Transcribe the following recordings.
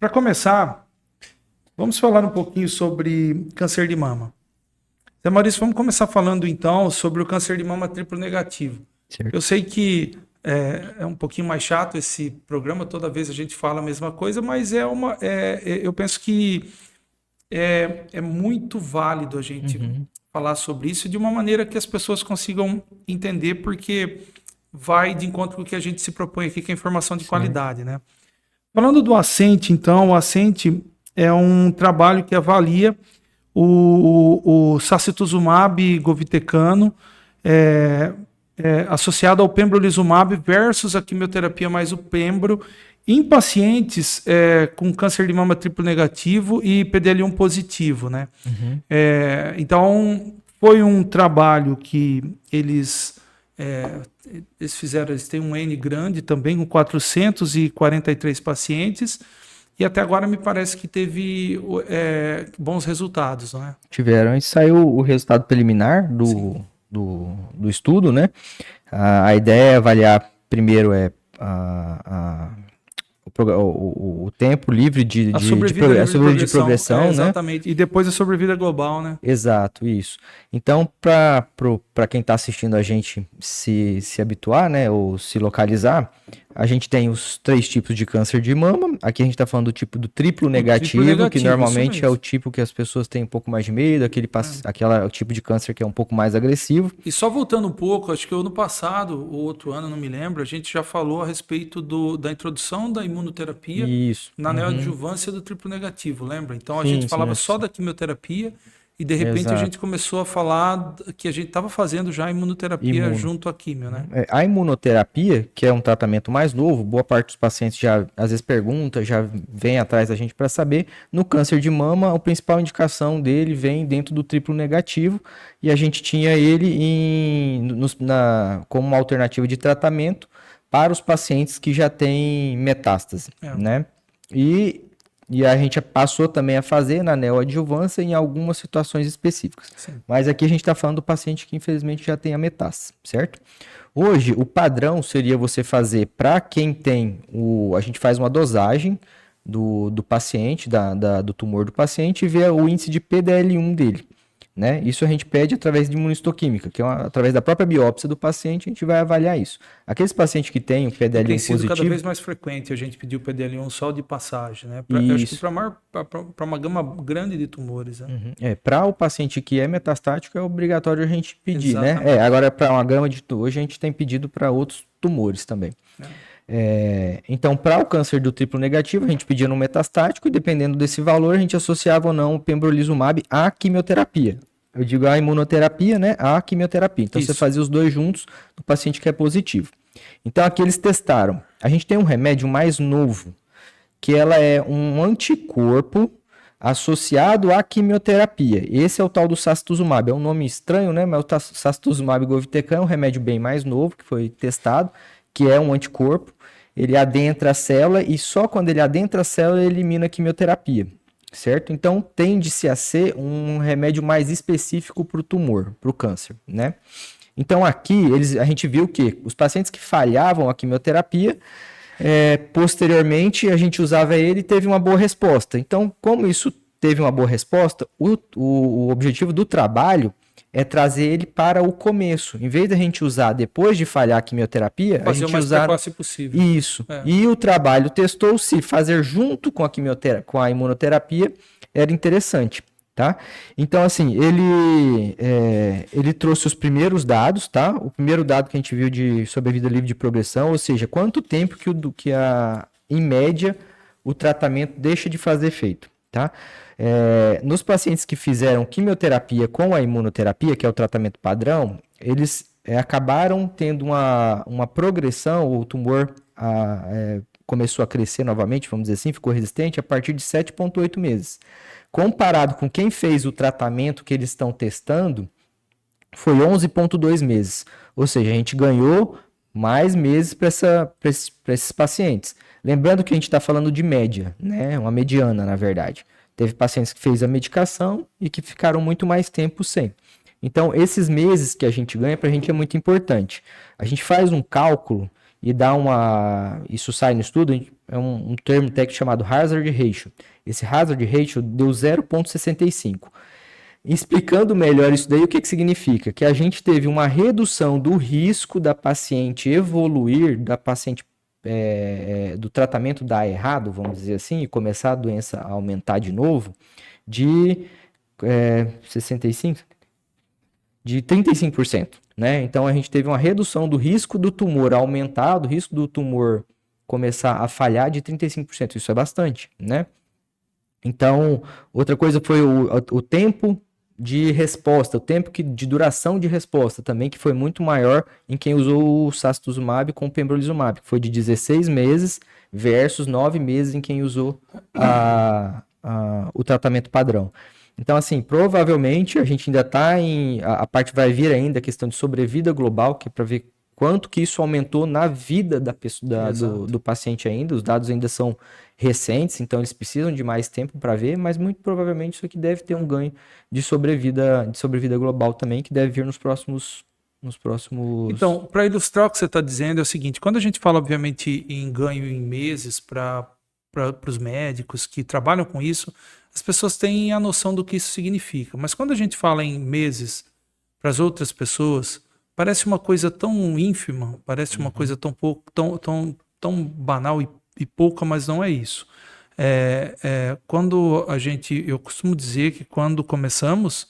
Para começar, vamos falar um pouquinho sobre câncer de mama. Zé Maurício, vamos começar falando então sobre o câncer de mama triplo negativo. Certo. Eu sei que é um pouquinho mais chato esse programa, toda vez a gente fala a mesma coisa, mas eu penso que é muito válido a gente Uhum. falar sobre isso de uma maneira que as pessoas consigam entender, porque vai de encontro com o que a gente se propõe aqui, que é informação de Certo. qualidade, né? Falando do Ascent, então, o Ascent é um trabalho que avalia o sacituzumab govitecano associado ao pembrolizumab versus a quimioterapia mais o pembro em pacientes com câncer de mama triplo negativo e PDL1 positivo, né? Uhum. Então, foi um trabalho que é, eles fizeram, eles têm um N grande também, com 443 pacientes, e até agora me parece que teve bons resultados, não é? Tiveram. E saiu o resultado preliminar Sim. do estudo, né? A ideia é avaliar primeiro o tempo livre A sobrevida a livre de sobrevida de progressão, progressão, né? exatamente. E depois a sobrevida global, né? Exato, isso. Então, para quem está assistindo a gente se habituar, né, ou se localizar, a gente tem os três tipos de câncer de mama. Aqui a gente está falando do tipo do triplo O triplo negativo, que negativo, isso normalmente é o mesmo. tipo que as pessoas têm um pouco mais de medo, É. aquela o tipo de câncer que é um pouco mais agressivo. E só voltando um pouco, acho que ano passado, ou outro ano, não me lembro, a gente já falou a respeito da introdução da imunoterapia Isso. na Uhum. neoadjuvância do triplo negativo, lembra? Então a gente Sim, sim, falava só da quimioterapia e de repente a gente exato. começou a falar que a gente estava fazendo já a imunoterapia Imuno. junto à quimio, né? A imunoterapia, que é um tratamento mais novo, boa parte dos pacientes já às vezes pergunta, já vem atrás da gente para saber. No câncer de mama, a principal indicação dele vem dentro do triplo negativo e a gente tinha ele como uma alternativa de tratamento para os pacientes que já têm metástase, É, né? E, e a gente passou também a fazer na neoadjuvância em algumas situações específicas. sim. Mas aqui a gente está falando do paciente que infelizmente já tem a metástase, certo? Hoje, o padrão seria você fazer para quem tem a gente faz uma dosagem do paciente, do tumor do paciente e ver o índice de PDL1 dele. Né? Isso a gente pede através de imunistoquímica, que é através da própria biópsia do paciente, a gente vai avaliar isso. Aqueles pacientes que têm o E tem PDL1 sido cada positivo, vez mais frequente a gente pedir o PDL1 só de passagem, né? Eu acho que isso. para uma gama grande de tumores, né? Uhum. Para o paciente que é metastático, é obrigatório a gente pedir, né? Exatamente. Agora, para uma gama de hoje, a gente tem pedido para outros tumores também. Né? Então, para o câncer do triplo negativo, a gente pedia no metastático e dependendo desse valor, a gente associava ou não o pembrolizumab à quimioterapia. Eu digo a imunoterapia, né? À quimioterapia. Então, você Isso. fazia os dois juntos no paciente que é positivo. Então, aqui eles testaram. A gente tem um remédio mais novo, que ela é um anticorpo associado à quimioterapia. Esse é o tal do sacituzumab. É um nome estranho, né? Mas o sacituzumab govitecan é um remédio bem mais novo que foi testado, que é um anticorpo. Ele adentra a célula e só quando ele adentra a célula ele elimina a quimioterapia, certo? Então tende-se a ser um remédio mais específico para o tumor, para o câncer, né? Então aqui a gente viu que os pacientes que falhavam a quimioterapia posteriormente, a gente usava ele e teve uma boa resposta. Então, como isso teve uma boa resposta, o objetivo do trabalho é trazer ele para o começo. Em vez da gente usar depois de falhar a quimioterapia, a Fazer o gente mais usar precoce possível. isso. É. E o trabalho testou se fazer junto com a com a imunoterapia era interessante. Tá? Então, assim, ele trouxe os primeiros dados, tá? O primeiro dado que a gente viu de sobrevida livre de progressão, ou seja, quanto tempo em média, o tratamento deixa de fazer efeito, tá? Nos pacientes que fizeram quimioterapia com a imunoterapia, que é o tratamento padrão, eles acabaram tendo uma progressão, o tumor começou a crescer novamente, vamos dizer assim, ficou resistente a partir de 7,8 meses. Comparado com quem fez o tratamento que eles estão testando, foi 11,2 meses. Ou seja, a gente ganhou mais meses para esses pacientes. Lembrando que a gente está falando de média, né? Uma mediana, na verdade. Teve pacientes que fez a medicação e que ficaram muito mais tempo sem. Então, esses meses que a gente ganha, para a gente é muito importante. A gente faz um cálculo e dá uma. Isso sai no estudo, um termo técnico chamado Hazard Ratio. Esse Hazard Ratio deu 0,65. Explicando melhor isso daí, o que significa? Que a gente teve uma redução do risco da paciente evoluir, da paciente do tratamento dar errado, vamos dizer assim, e começar a doença a aumentar de novo, de 65%, de 35%, né? Então a gente teve uma redução do risco do tumor aumentar, do risco do tumor começar a falhar de 35%. Isso é bastante, né? Então, outra coisa foi o tempo de resposta, o tempo de duração de resposta também, que foi muito maior em quem usou o sacituzumab com o pembrolizumab, que foi de 16 meses versus 9 meses em quem usou o tratamento padrão. Então, assim, provavelmente a gente ainda está a parte vai vir ainda a questão de sobrevida global, que é para ver quanto que isso aumentou na vida da pessoa, do paciente ainda. Os dados ainda são recentes, então eles precisam de mais tempo para ver, mas muito provavelmente isso aqui deve ter um ganho de sobrevida global também, que deve vir nos próximos... Então, para ilustrar o que você está dizendo, é o seguinte: quando a gente fala, obviamente, em ganho em meses para os médicos que trabalham com isso, as pessoas têm a noção do que isso significa. Mas quando a gente fala em meses para as outras pessoas, parece uma coisa tão ínfima, parece uma coisa tão pouco, tão banal e pouca, mas não é isso. Quando eu costumo dizer que quando começamos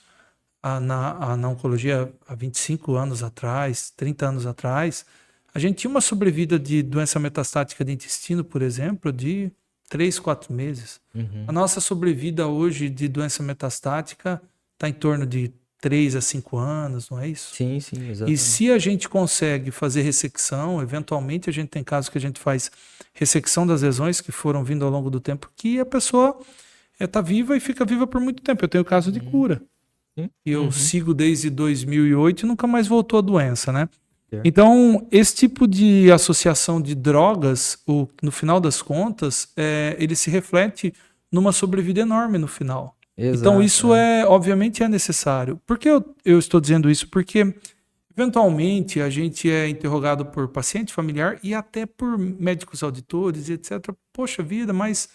na oncologia há 25 anos atrás, 30 anos atrás, a gente tinha uma sobrevida de doença metastática de intestino, por exemplo, de 3, 4 meses. A nossa sobrevida hoje de doença metastática está em torno de 3 a 5 anos, não é isso? Sim, exatamente. E se a gente consegue fazer ressecção, eventualmente a gente tem casos que a gente faz ressecção das lesões que foram vindo ao longo do tempo, que a pessoa está viva e fica viva por muito tempo. Eu tenho caso de cura. E eu sigo desde 2008 e nunca mais voltou a doença, né? Então, esse tipo de associação de drogas, no final das contas, ele se reflete numa sobrevida enorme no final. Exato, então, isso obviamente é necessário. Por que eu estou dizendo isso? Porque, eventualmente, a gente é interrogado por paciente familiar e até por médicos auditores, etc. Poxa vida, mas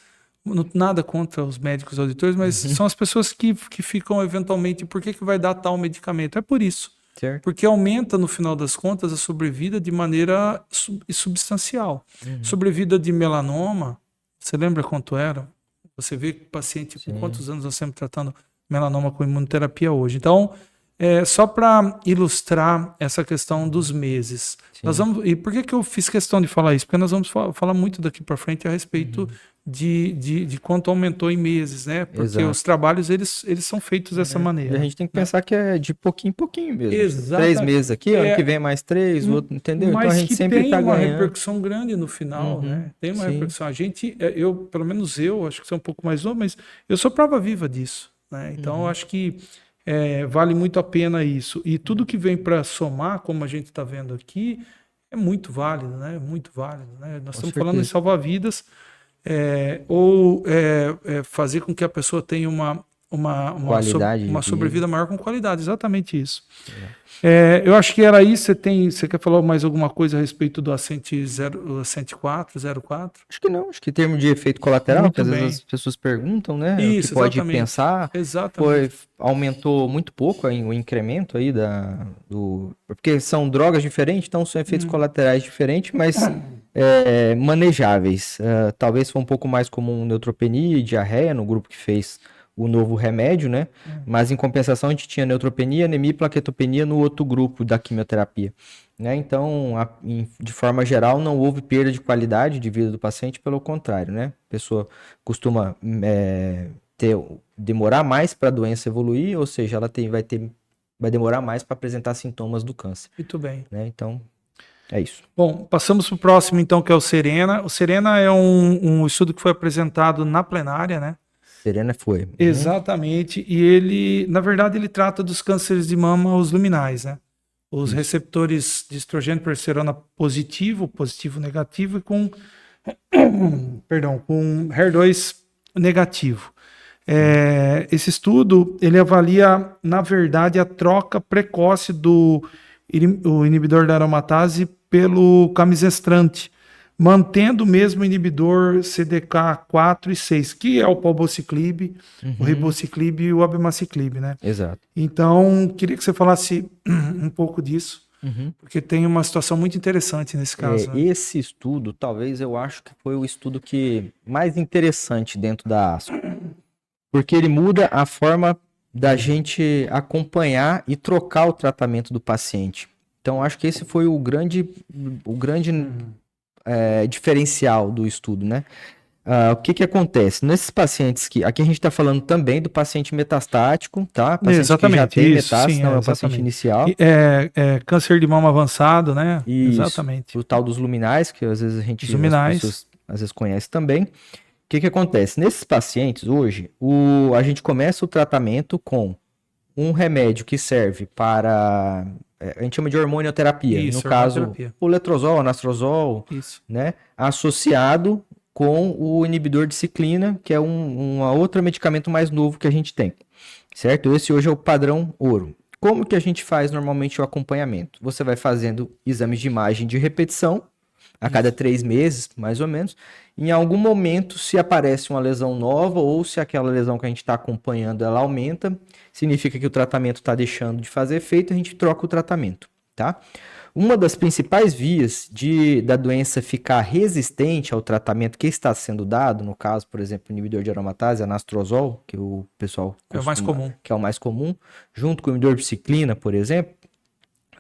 nada contra os médicos auditores, mas são as pessoas que ficam, eventualmente, por que vai dar tal medicamento? É por isso. Certo. Porque aumenta, no final das contas, a sobrevida de maneira substancial. Sobrevida de melanoma, você lembra quanto era? Você vê que paciente, com quantos anos nós estamos tratando melanoma com imunoterapia hoje. Então, só para ilustrar essa questão dos meses. E por que eu fiz questão de falar isso? Porque nós vamos falar muito daqui para frente a respeito de quanto aumentou em meses, né? Porque os trabalhos, eles são feitos dessa maneira. E a gente tem que pensar que é de pouquinho em pouquinho mesmo. Exatamente. 3 meses aqui, ano que vem mais 3, o outro, entendeu? Mas então a gente sempre está ganhando. Tem uma repercussão grande no final, né? Tem uma repercussão. A gente, pelo menos eu, acho que você é um pouco mais novo, mas eu sou prova viva disso, né? Então eu acho que vale muito a pena isso. E tudo que vem para somar, como a gente está vendo aqui, é muito válido, né? Muito válido, né? Nós estamos falando em salvar vidas, ou fazer com que a pessoa tenha uma sobrevida maior com qualidade. Exatamente isso. Eu acho que era isso. Você quer falar mais alguma coisa a respeito do Ascent 04? Acho que não. Acho que em termos de efeito colateral, muito que às bem. vezes as pessoas perguntam, né? Isso, o que pode exatamente. pensar. Exatamente. Aumentou muito pouco o incremento aí porque são drogas diferentes, então são efeitos colaterais diferentes, mas manejáveis. Talvez foi um pouco mais comum neutropenia e diarreia no grupo que fez o novo remédio, né? Mas em compensação a gente tinha neutropenia, anemia e plaquetopenia no outro grupo da quimioterapia, né? Então, de forma geral, não houve perda de qualidade de vida do paciente, pelo contrário, né? A pessoa costuma demorar mais para a doença evoluir, ou seja, ela vai demorar mais para apresentar sintomas do câncer. Muito bem. Né? Então, é isso. Bom, passamos para o próximo, então, que é o Serena. O Serena é um estudo que foi apresentado na plenária, né? Serena foi. Exatamente. E ele, na verdade, ele trata dos cânceres de mama, os luminais, né? Os receptores de estrogênio e progesterona positivo, negativo e com HER2 negativo. Esse estudo, ele avalia, na verdade, a troca precoce do inibidor da aromatase pelo camizestrante mantendo o mesmo inibidor CDK 4 e 6, que é o palbociclib, o ribociclib e o abemaciclib, né? Exato. Então, queria que você falasse um pouco disso, porque tem uma situação muito interessante nesse caso. Né? Esse estudo, talvez eu acho que foi o estudo que mais interessante dentro da ASCO, porque ele muda a forma da gente acompanhar e trocar o tratamento do paciente. Então, acho que esse foi o grande diferencial do estudo, né? O que acontece? Nesses pacientes que... Aqui a gente está falando também do paciente metastático, tá? Paciente Exatamente, que já tem isso, metástase, sim, não é o exatamente. paciente inicial. Câncer de mama avançado, né? Isso, Exatamente. o tal dos luminais, que às vezes as Luminais. pessoas às vezes conhecem também. O que acontece? Nesses pacientes, hoje, a gente começa o tratamento com um remédio que serve para... a gente chama de hormonioterapia. Isso, No caso, hormonioterapia. o letrozol, anastrozol, Isso. né? Associado com o inibidor de ciclina, que é um outro medicamento mais novo que a gente tem. Certo? Esse hoje é o padrão ouro. Como que a gente faz normalmente o acompanhamento? Você vai fazendo exames de imagem de repetição, a cada 3 meses, mais ou menos. Em algum momento, se aparece uma lesão nova ou se aquela lesão que a gente está acompanhando ela aumenta, significa que o tratamento está deixando de fazer efeito, a gente troca o tratamento, tá? Uma das principais vias da doença ficar resistente ao tratamento que está sendo dado, no caso, por exemplo, o inibidor de aromatase, anastrozol, que o pessoal É o mais comum. que é o mais comum, junto com o inibidor de ciclina, por exemplo,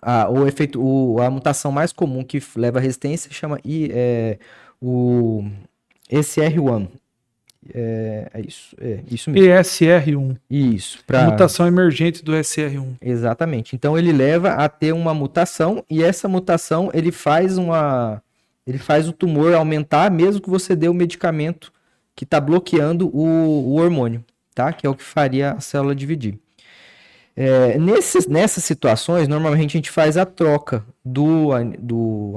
a mutação mais comum que leva à resistência chama o ESR1. É isso mesmo. ESR1. Isso. Mutação emergente do ESR1. Exatamente. Então ele leva a ter uma mutação e essa mutação ele faz o tumor aumentar mesmo que você dê o medicamento que está bloqueando o hormônio, tá? Que é o que faria a célula dividir. Nessas situações, normalmente a gente faz a troca do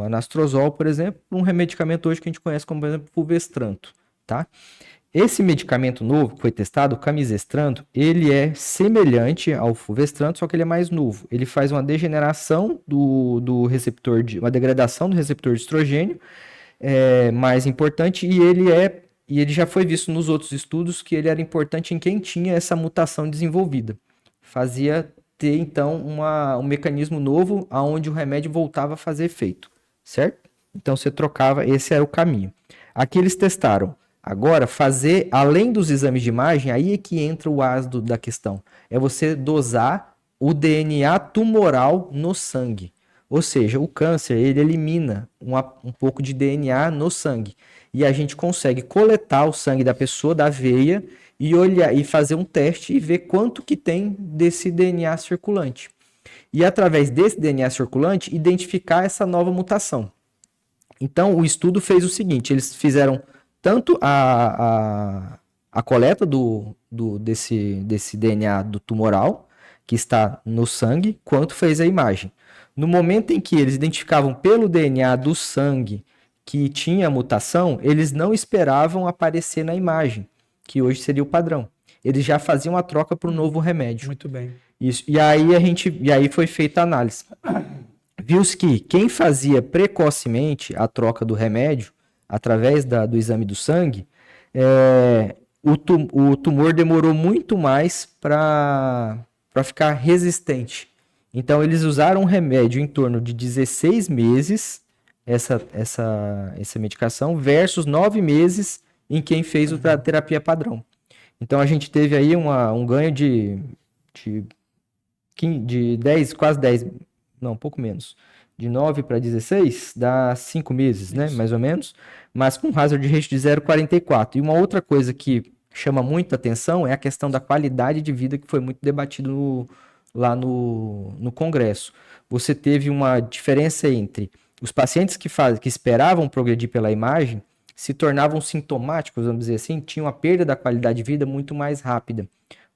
anastrozol, por exemplo, por um medicamento hoje que a gente conhece como, por exemplo, fulvestranto, tá? Esse medicamento novo que foi testado, o camizestrant, ele é semelhante ao fulvestranto, só que ele é mais novo. Ele faz uma degeneração do receptor, uma degradação do receptor de estrogênio, mais importante, e ele já foi visto nos outros estudos que ele era importante em quem tinha essa mutação desenvolvida. Fazia ter, então, um mecanismo novo onde o remédio voltava a fazer efeito, certo? Então, você trocava, esse era o caminho. Aqui eles testaram. Agora, fazer, além dos exames de imagem, aí é que entra o ácido da questão. É você dosar o DNA tumoral no sangue. Ou seja, o câncer, ele elimina um pouco de DNA no sangue. E a gente consegue coletar o sangue da pessoa, da veia, e olhar e fazer um teste e ver quanto que tem desse DNA circulante. E através desse DNA circulante, identificar essa nova mutação. Então, o estudo fez o seguinte, eles fizeram tanto a coleta desse DNA do tumoral, que está no sangue, quanto fez a imagem. No momento em que eles identificavam pelo DNA do sangue que tinha mutação, eles não esperavam aparecer na imagem, que hoje seria o padrão. Eles já faziam a troca para o novo remédio. Muito bem. Isso. E aí foi feita a análise. Viu-se que quem fazia precocemente a troca do remédio, através do exame do sangue, o tumor demorou muito mais para ficar resistente. Então, eles usaram um remédio em torno de 16 meses, essa medicação, versus 9 meses em quem fez a terapia padrão. Então, a gente teve aí um ganho de 10, quase 10, não, um pouco menos. De 9 para 16, dá 5 meses, né? Mais ou menos. Mas com hazard ratio de 0,44. E uma outra coisa que chama muita atenção é a questão da qualidade de vida que foi muito debatido lá no Congresso. Você teve uma diferença entre os pacientes que esperavam progredir pela imagem se tornavam sintomáticos, vamos dizer assim, tinham a perda da qualidade de vida muito mais rápida.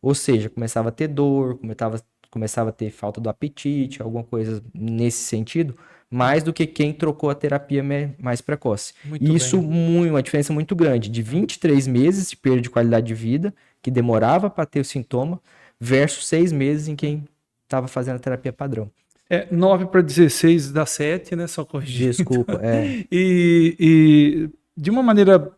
Ou seja, começava a ter dor, começava a ter falta do apetite, alguma coisa nesse sentido, mais do que quem trocou a terapia mais precoce. E isso, uma diferença muito grande, de 23 meses de perda de qualidade de vida, que demorava para ter o sintoma, versus 6 meses em quem estava fazendo a terapia padrão. 9 para 16 dá 7, né? Só corrigir. Desculpa, E de uma maneira,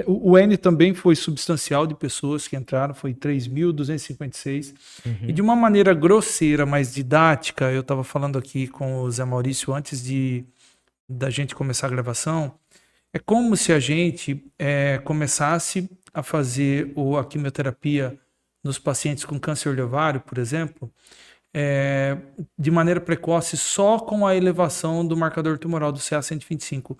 o N também foi substancial de pessoas que entraram, foi 3.256. E de uma maneira grosseira, mas didática, eu estava falando aqui com o Zé Maurício antes da gente começar a gravação, é como se a gente começasse a fazer a quimioterapia nos pacientes com câncer de ovário, por exemplo, de maneira precoce só com a elevação do marcador tumoral do CA-125.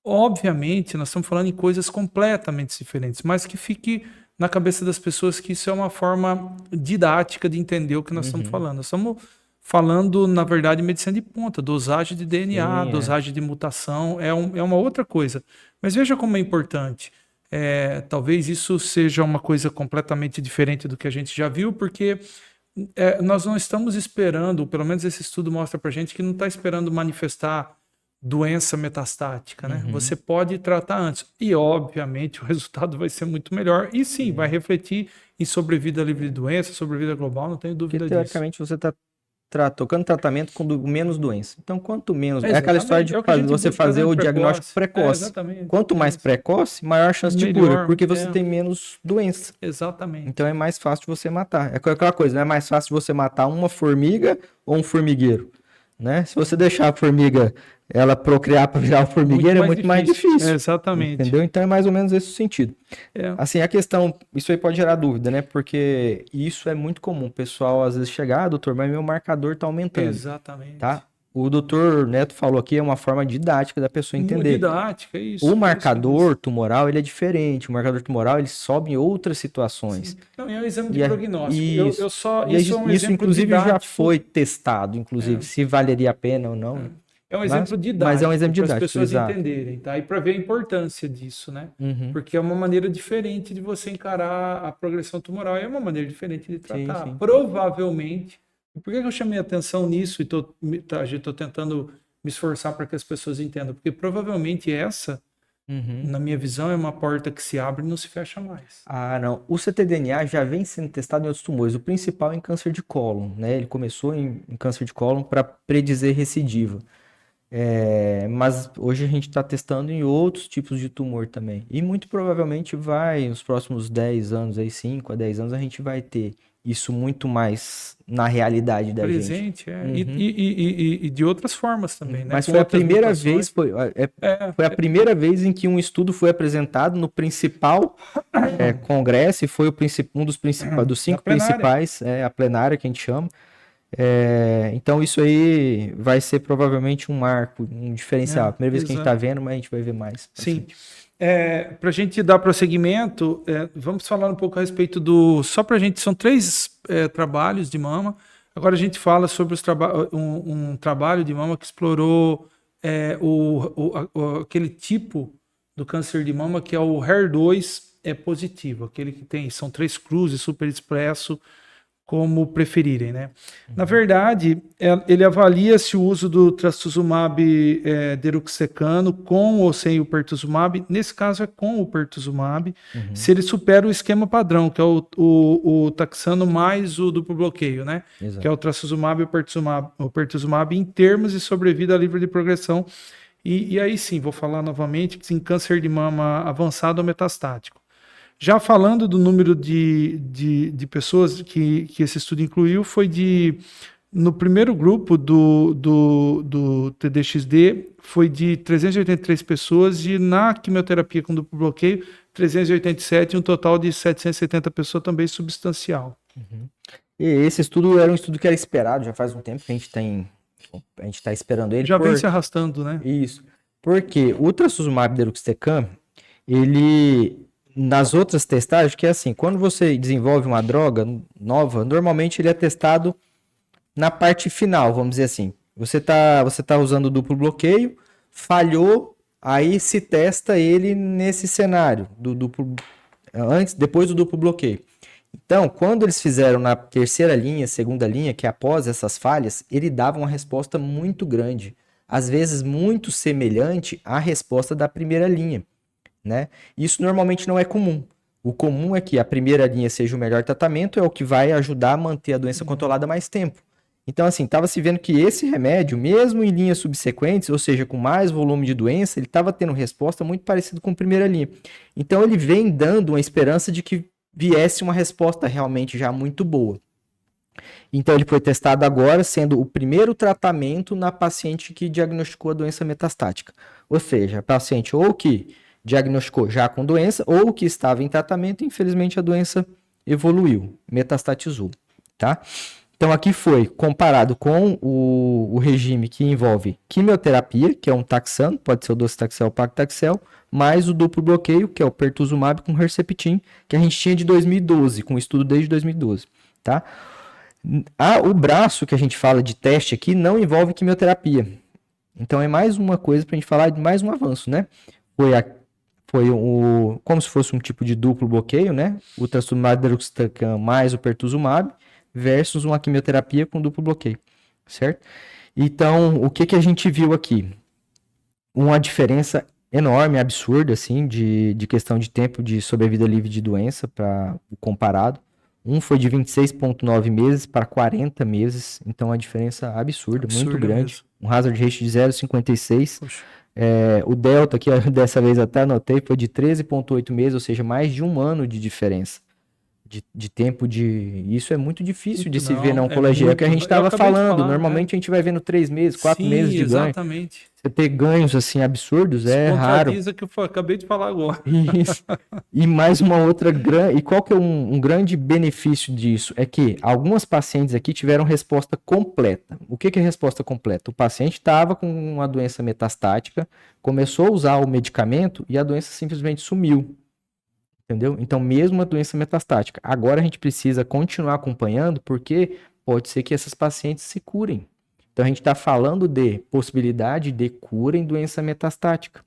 Obviamente, nós estamos falando em coisas completamente diferentes, mas que fique na cabeça das pessoas que isso é uma forma didática de entender o que nós estamos falando. Nós estamos falando, na verdade, medicina de ponta, dosagem de DNA, dosagem de mutação, é uma outra coisa. Mas veja como é importante. Talvez isso seja uma coisa completamente diferente do que a gente já viu, porque nós não estamos esperando, pelo menos esse estudo mostra para a gente que não está esperando manifestar doença metastática, né? Você pode tratar antes. E, obviamente, o resultado vai ser muito melhor. E sim, vai refletir em sobrevida livre de doença, sobrevida global, não tenho dúvida Porque, teoricamente, você está tocando tratamento com menos doença. Então, quanto menos... É aquela história de você fazer o diagnóstico precoce. Quanto mais precoce, maior a chance de cura, porque você tem menos doença. Exatamente. Então, é mais fácil de você matar. É aquela coisa, não é mais fácil de você matar uma formiga ou um formigueiro, né? Se você deixar a formiga ela procriar para virar um formigueiro é muito mais difícil. Exatamente. Entendeu? Então é mais ou menos esse o sentido. Assim, a questão, isso aí pode gerar dúvida, né? Porque isso é muito comum. O pessoal às vezes chegar, doutor, mas meu marcador tá aumentando. Exatamente. Tá? O doutor Neto falou aqui, é uma forma didática da pessoa entender. Didática, isso. O marcador tumoral, ele é diferente. O marcador tumoral, ele sobe em outras situações. Sim. Não, é um exame de prognóstico. Isso, inclusive, didático. Já foi testado, inclusive, se valeria a pena ou não. É um exemplo didático, mas é um exemplo didático, para as pessoas entenderem, tá? E para ver a importância disso, né? Porque é uma maneira diferente de você encarar a progressão tumoral, é uma maneira diferente de tratar. Sim. Provavelmente, por que eu chamei atenção nisso e estou tentando me esforçar para que as pessoas entendam? Porque provavelmente essa, na minha visão, é uma porta que se abre e não se fecha mais. Ah, não. O ctDNA já vem sendo testado em outros tumores. O principal é em câncer de cólon, né? Ele começou em câncer de cólon para predizer recidiva. Mas hoje a gente está testando em outros tipos de tumor também. E muito provavelmente nos próximos 10 anos, 5 a 10 anos, a gente vai ter isso muito mais na realidade da gente. E de outras formas também, né? Mas foi a primeira vez, foi a primeira vez em que um estudo foi apresentado no principal congresso, e foi um dos 5 principais, a plenária que a gente chama. Então isso aí vai ser provavelmente um marco, um diferencial. Primeira vez que a gente está vendo, mas a gente vai ver mais. Sim. Para a gente dar prosseguimento, vamos falar um pouco a respeito só para a gente, são 3 trabalhos de mama. Agora a gente fala sobre um trabalho de mama que explorou aquele tipo do câncer de mama que é o HER2 positivo, aquele que são 3 cruzes, super expresso, como preferirem, né? Na verdade, ele avalia se o uso do trastuzumab deruxtecano com ou sem o pertuzumab, nesse caso é com o pertuzumab, se ele supera o esquema padrão, que é o taxano mais o duplo bloqueio, né? Exato. Que é o trastuzumab e o pertuzumab em termos de sobrevida livre de progressão. E aí sim, vou falar novamente, em câncer de mama avançado ou metastático. Já falando do número de pessoas que esse estudo incluiu, foi no primeiro grupo do TDXD, foi de 383 pessoas, e na quimioterapia com duplo bloqueio, 387, um total de 770 pessoas, também substancial. E esse estudo era um estudo que era esperado, já faz um tempo que a gente está esperando ele. Já vem se arrastando, né? Isso. Porque o trastuzumab deruxtecan, ele... Nas outras testagens, que é assim, quando você desenvolve uma droga nova, normalmente ele é testado na parte final, vamos dizer assim. Você tá usando o duplo bloqueio, falhou, aí se testa ele nesse cenário, depois do duplo bloqueio. Então, quando eles fizeram na terceira linha, segunda linha, que é após essas falhas, ele dava uma resposta muito grande, às vezes muito semelhante à resposta da primeira linha. Né? Isso normalmente não é comum. O comum é que a primeira linha seja o melhor tratamento, é o que vai ajudar a manter a doença controlada mais tempo. Então, assim, estava se vendo que esse remédio, mesmo em linhas subsequentes, ou seja, com mais volume de doença, ele estava tendo resposta muito parecida com a primeira linha. Então, ele vem dando uma esperança de que viesse uma resposta realmente já muito boa. Então, ele foi testado agora, sendo o primeiro tratamento na paciente que diagnosticou a doença metastática. Ou seja, a paciente ou que diagnosticou já com doença, ou que estava em tratamento, e infelizmente a doença evoluiu, metastatizou, tá? Então, aqui foi comparado com o regime que envolve quimioterapia, que é um taxano, pode ser o docetaxel ou paclitaxel, mais o duplo bloqueio, que é o pertuzumab com Herceptin, que a gente tinha de 2012, com estudo desde 2012, tá? O braço que a gente fala de teste aqui não envolve quimioterapia. Então, é mais uma coisa para a gente falar de mais um avanço, né? Foi como se fosse um tipo de duplo bloqueio, né? O trastuzumab deruxtecan mais o pertuzumab, versus uma quimioterapia com duplo bloqueio, certo? Então, o que a gente viu aqui? Uma diferença enorme, absurda, assim, de questão de tempo de sobrevida livre de doença para o comparado. Um foi de 26,9 meses para 40 meses, então a diferença absurda, muito grande. Mesmo. Um hazard ratio de 0,56. O delta, que dessa vez até anotei, foi de 13,8 meses, ou seja, mais de um ano de diferença. De tempo de... Isso é muito difícil de se ver na oncologia. É o que a gente estava falando. Normalmente a gente vai vendo 3 meses, 4 meses de ganho. Exatamente. Você ter ganhos assim absurdos é raro. Que eu acabei de falar agora. Isso. E mais uma outra grande... E qual que é um grande benefício disso? É que algumas pacientes aqui tiveram resposta completa. O que é resposta completa? O paciente estava com uma doença metastática, começou a usar o medicamento e a doença simplesmente sumiu. Entendeu? Então, mesmo a doença metastática. Agora a gente precisa continuar acompanhando, porque pode ser que essas pacientes se curem. Então, a gente está falando de possibilidade de cura em doença metastática,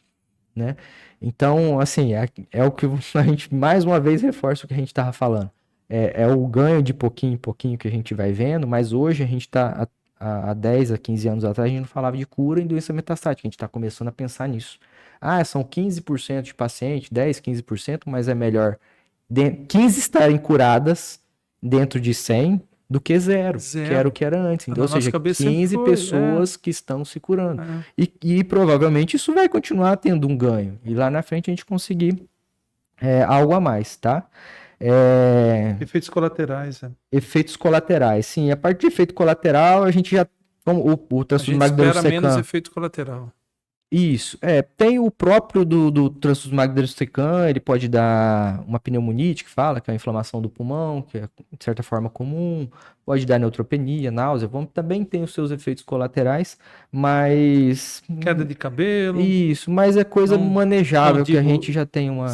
né? Então, assim, é o que a gente, mais uma vez, reforça o que a gente estava falando. É o ganho de pouquinho em pouquinho que a gente vai vendo, mas hoje a gente está, há 10 a 15 anos atrás, a gente não falava de cura em doença metastática. A gente está começando a pensar nisso. São 15% de paciente, 10, 15%, mas é melhor 15 estarem curadas dentro de 100 do que zero, que era o que era antes. Então, ou seja, 15 pessoas que estão se curando. E provavelmente isso vai continuar tendo um ganho. E lá na frente a gente conseguir algo a mais, tá? Efeitos colaterais. Efeitos colaterais, sim. A parte de efeito colateral, a gente já... Como o trastuzumab deruxtecan... espera menos efeito colateral. Isso, tem o próprio do trastuzumab deruxtecan, ele pode dar uma pneumonite, que fala, que é a inflamação do pulmão, que é de certa forma comum, pode dar neutropenia, náusea, também tem os seus efeitos colaterais, mas... Queda de cabelo. Isso, mas é coisa manejável, que a gente já tem uma...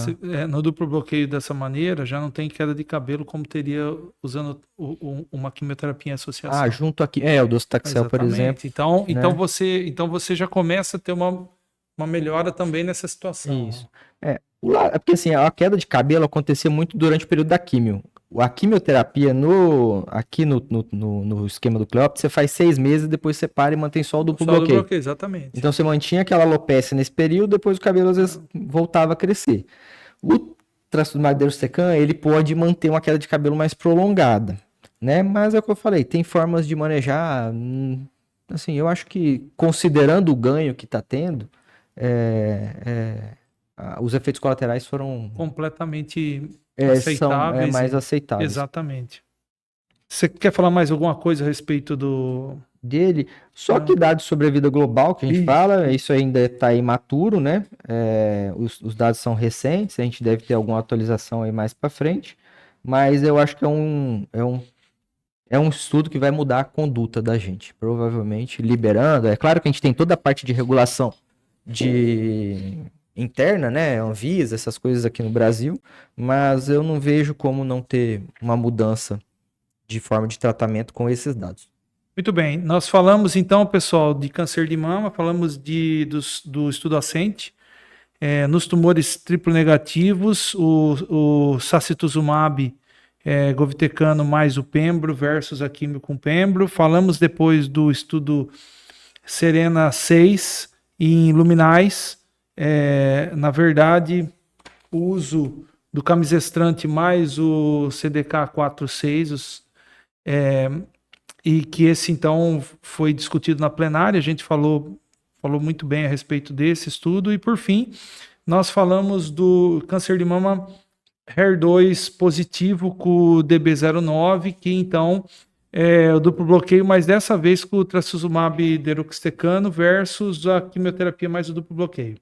No duplo bloqueio dessa maneira, já não tem queda de cabelo como teria usando uma quimioterapia em associação. Junto aqui, o docetaxel, por exemplo. Então você já começa a ter uma melhora também nessa situação. Isso. Porque assim, a queda de cabelo acontecia muito durante o período da quimio. A quimioterapia aqui no esquema do Cleópatra, você faz 6 meses, depois você para e mantém só o duplo bloqueio. Exatamente. Então você mantinha aquela alopecia nesse período, depois o cabelo às vezes voltava a crescer. O trastuzumab deruxtecan, ele pode manter uma queda de cabelo mais prolongada, né? Mas é o que eu falei, tem formas de manejar, assim, eu acho que considerando o ganho que está tendo, os efeitos colaterais foram completamente aceitáveis. São mais aceitáveis. Exatamente. Você quer falar mais alguma coisa a respeito dele? Só que dados sobre a vida global que a gente fala, isso ainda está imaturo, né? Os dados são recentes, a gente deve ter alguma atualização aí mais para frente, mas eu acho que é um estudo que vai mudar a conduta da gente, provavelmente liberando. É claro que a gente tem toda a parte de regulação interna, né, Anvisa, essas coisas aqui no Brasil, mas eu não vejo como não ter uma mudança de forma de tratamento com esses dados. Muito bem, nós falamos então, pessoal, de câncer de mama, falamos do estudo Ascent, nos tumores triplo negativos, o sacituzumab govitecano mais o pembro versus a quimio com pembro, falamos depois do estudo Serena 6 em luminais. Na verdade, o uso do camisestrante mais o CDK4/6 e que esse, então, foi discutido na plenária, a gente falou muito bem a respeito desse estudo, e por fim, nós falamos do câncer de mama HER2 positivo com o DB09, que então é o duplo bloqueio, mas dessa vez com o trastuzumab deruxtecano versus a quimioterapia mais o duplo bloqueio.